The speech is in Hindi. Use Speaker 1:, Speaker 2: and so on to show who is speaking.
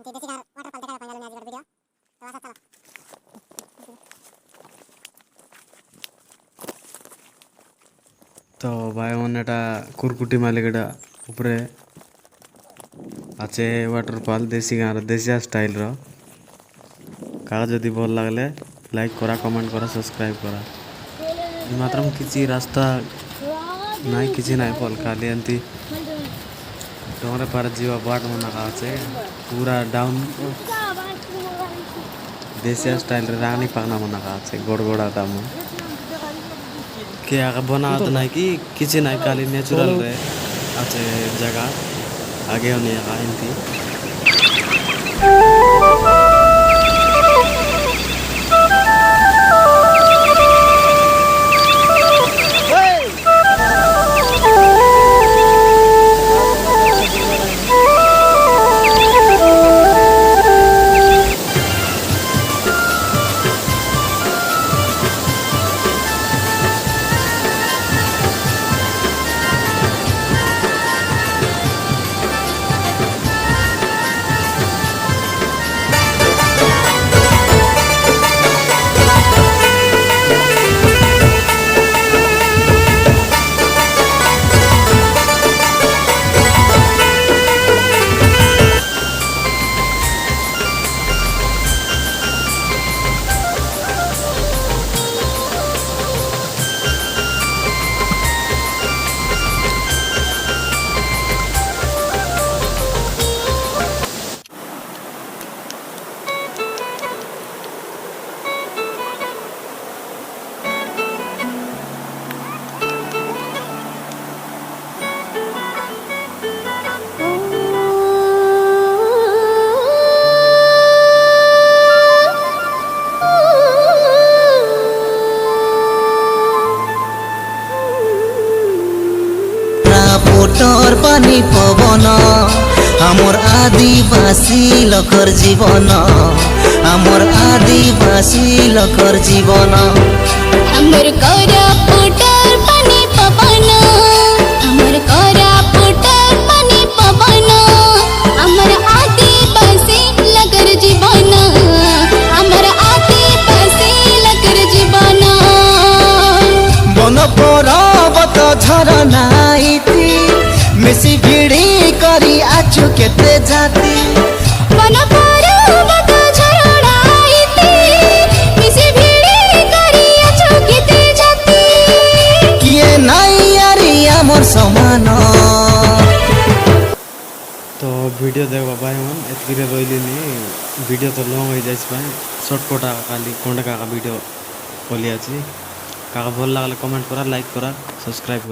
Speaker 1: तो भाई मैंने कुरकुटी मालिक उपरे आचे वाटरफॉल देसी गाँव देसिया स्टाइल रो का जदि भल लगले लाइक करा कमेंट करा सब्सक्राइब करा मात्र किसी रास्ता नाई किसी नाई फल खाली एंती डोंगरे पार जीवा बाट मन अच्छे पूरा डाउन देसिया स्टाइल रानी पाना मन अच्छे गोड़ गोड़ा दाम क्या बना नहीं कि किसी नाई खाली नेचुरल रे अच्छे जगह आगे होने एंती
Speaker 2: पोटर पानी पवन आमर आदिवासी लखर जीवन आमर आदिवासी लखर जीवन
Speaker 3: अमर कोरा पोटर पानी पवन अमर कोरा पोटर पानी पवन अमर आदिवासी लखर जीवन अमर आदिवासी लखर जीवन
Speaker 2: बन पर्वत झरना मिसी भिड़ी करी आछु केते जाती
Speaker 3: मन पर्वत झरना मिसी भिड़ी करी आछु केते जाती
Speaker 2: किए नाई यारी आमर समान
Speaker 1: तो वीडियो देखा भाई मन एतकी रही वीडियो तो लंग हो जाए सर्टकट खाली कंडे का वीडियो खोली का भल लगले कमेंट करा लाइक करा सब्सक्राइब करा।